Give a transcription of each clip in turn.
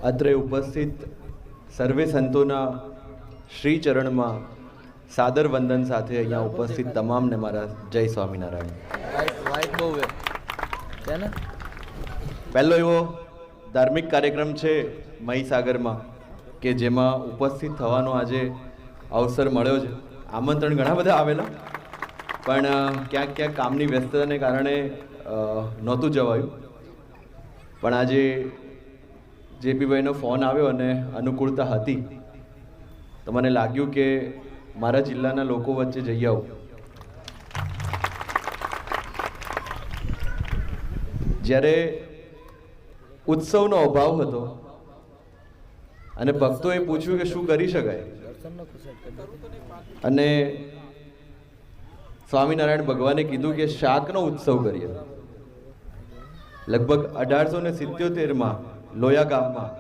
અત્રે ઉપસ્થિત સર્વે સંતોના શ્રી ચરણમાં સાદર વંદન સાથે અહીંયા ઉપસ્થિત તમામને મારા જય સ્વામિનારાયણ। પહેલો એવો ધાર્મિક કાર્યક્રમ છે મહીસાગરમાં કે જેમાં ઉપસ્થિત થવાનો આજે અવસર મળ્યો છે। આમંત્રણ ઘણા બધા આવેલા, પણ ક્યાંક ક્યાંક કામની વ્યસ્તતાને કારણે નહોતું જવાયું। પણ આજે જેપીભાઈનો ફોન આવ્યો અને અનુકૂળતા હતી તો મને લાગ્યું કે મારા જિલ્લાના લોકો વચ્ચે જઈ આવું। જ્યારે ઉત્સવનો અભાવ હતો અને ભક્તોએ પૂછ્યું કે શું કરી શકાય, અને સ્વામિનારાયણ ભગવાને કીધું કે શાકનો ઉત્સવ કરીએ। લગભગ 1877માં લોયા ગામમાં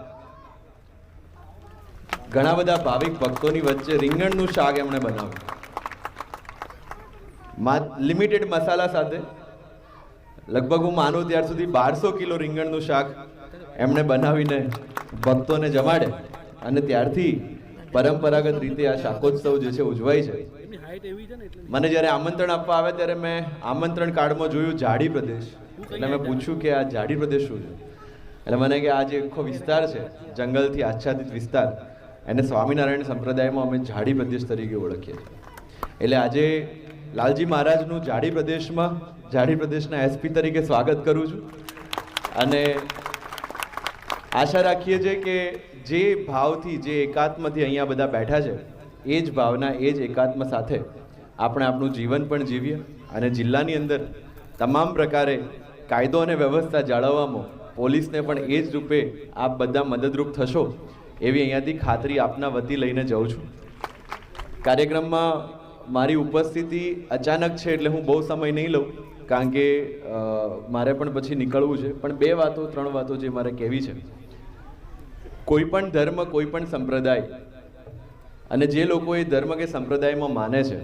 ઘણા બધા ભાવિક ભક્તોની વચ્ચે રીંગણનું શાક એમણે બનાવ્યું, લિમિટેડ મસાલા સાથે। લગભગ હું માનું ત્યાર સુધી 1200 કિલો રીંગણનું શાક એમણે બનાવીને ભક્તોને જમાડે, અને ત્યારથી પરંપરાગત રીતે આ શાકોત્સવ જે છે ઉજવાય છે। મને જ્યારે આમંત્રણ આપવા આવે ત્યારે મેં આમંત્રણ કાર્ડમાં જોયું જાડી પ્રદેશ, એટલે મેં પૂછ્યું કે આ જાડી પ્રદેશ શું છે? એટલે મને કે આ જે આખો વિસ્તાર છે જંગલથી આચ્છાદિત વિસ્તાર, એને સ્વામિનારાયણ સંપ્રદાયમાં અમે જાડી પ્રદેશ તરીકે ઓળખીએ છીએ। એટલે આજે લાલજી મહારાજનું જાડી પ્રદેશમાં જાડી પ્રદેશના એસપી તરીકે સ્વાગત કરું છું, અને આશા રાખીએ છીએ કે જે ભાવથી જે એકાત્મથી અહીંયા બધા બેઠા છે એ જ ભાવના એ જ એકાત્મ સાથે આપણે આપણું જીવન પણ જીવીએ, અને જિલ્લાની અંદર તમામ પ્રકારે કાયદો અને વ્યવસ્થા જાળવવામાં પોલીસને પણ એ જ રૂપે આપ બધા મદદરૂપ થશો એવી અહીંયાથી ખાતરી આપના વતી લઈને જાઉં છું। કાર્યક્રમમાં મારી ઉપસ્થિતિ અચાનક છે એટલે હું બહુ સમય નહીં લઉં, કારણ કે મારે પણ પછી નીકળવું છે। પણ 3 વાતો જે મારે કહેવી છે। કોઈ પણ ધર્મ, કોઈ પણ સંપ્રદાય, અને જે લોકો એ ધર્મ કે સંપ્રદાયમાં માને છે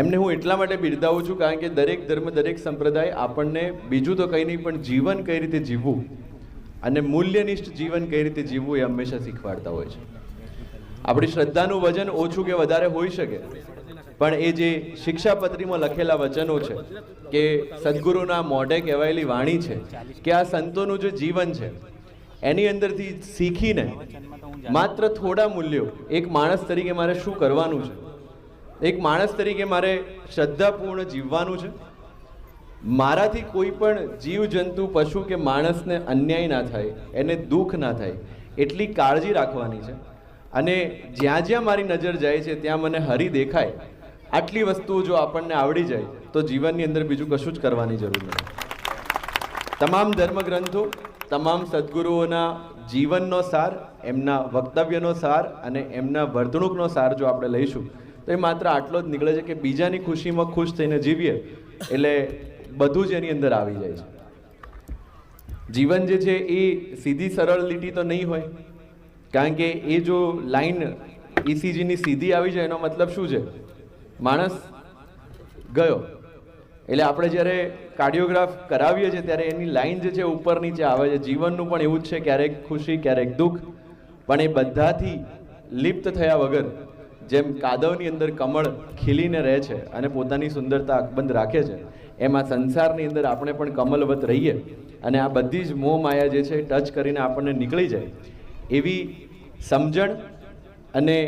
એમને હું એટલા માટે બિરદાવું છું કારણ કે દરેક ધર્મ, દરેક સંપ્રદાય આપણને બીજું તો કંઈ નહીં પણ જીવન કઈ રીતે જીવવું અને મૂલ્યનિષ્ઠ જીવન કઈ રીતે જીવવું એ હંમેશા શીખવાડતા હોય છે। આપણી શ્રદ્ધાનું વજન ઓછું કે વધારે હોઈ શકે, પણ એ જે શિક્ષાપત્રીમાં લખેલા વચનો છે કે સદગુરુના મોઢે કહેવાયેલી વાણી છે કે આ સંતોનું જે જીવન છે એની અંદરથી શીખીને માત્ર થોડા મૂલ્યો, એક માણસ તરીકે મારે શું કરવાનું છે, એક માણસ તરીકે મારે શ્રદ્ધાપૂર્ણ જીવવાનું છે, મારાથી કોઈ પણ જીવજંતુ, પશુ કે માણસને અન્યાય ના થાય, એને દુઃખ ના થાય એટલી કાળજી રાખવાની છે, અને જ્યાં જ્યાં મારી નજર જાય છે ત્યાં મને હરિ દેખાય, આટલી વસ્તુઓ જો આપણને આવડી જાય તો જીવનની અંદર બીજું કશું જ કરવાની જરૂર નથી। તમામ ધર્મગ્રંથો, તમામ સદગુરુઓના જીવનનો સાર, એમના વક્તવ્યનો સાર અને એમના વર્તણૂકનો સાર જો આપણે લઈશું તો એ માત્ર આટલો જ નીકળે છે કે બીજાની ખુશીમાં ખુશ થઈને જીવીએ એટલે બધું જ એની અંદર આવી જાય છે। જીવન જે છે એ સીધી સરળ લીટી તો નહીં હોય, કારણ કે એ જો લાઈન ECGની સીધી આવી જાય એનો મતલબ શું છે? માણસ ગયો। એટલે આપણે જ્યારે કાર્ડિયોગ્રાફ કરાવીએ છીએ ત્યારે એની લાઈન જે છે ઉપર નીચે આવે છે। જીવનનું પણ એવું જ છે, ક્યારેક ખુશી, ક્યારેક દુઃખ, પણ એ બધાથી લિપ્ત થયા વગર જેમ કાદવની અંદર કમળ ખીલીને રહે છે અને પોતાની સુંદરતા અકબંધ રાખે છે, એમાં સંસારની અંદર આપણે પણ કમલવત રહીએ અને આ બધી જ મોહ માયા જે છે ટચ કરીને આપણને નીકળી જાય એવી સમજણ અને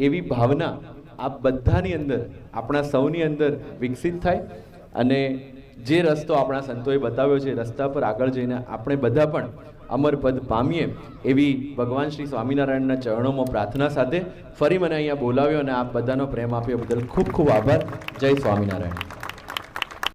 એવી ભાવના આ બધાની અંદર, આપણા સૌની અંદર વિકસિત થાય, અને જે રસ્તો આપણા સંતોએ બતાવ્યો છે રસ્તા પર આગળ જઈને આપણે બધા પણ અમરપદ પામીએ એવી ભગવાન શ્રી સ્વામિનારાયણના ચરણોમાં પ્રાર્થના સાથે ફરી મને અહીંયા બોલાવ્યો અને આપ બધાનો પ્રેમ આપ્યો બદલ ખૂબ ખૂબ આભાર। જય સ્વામિનારાયણ।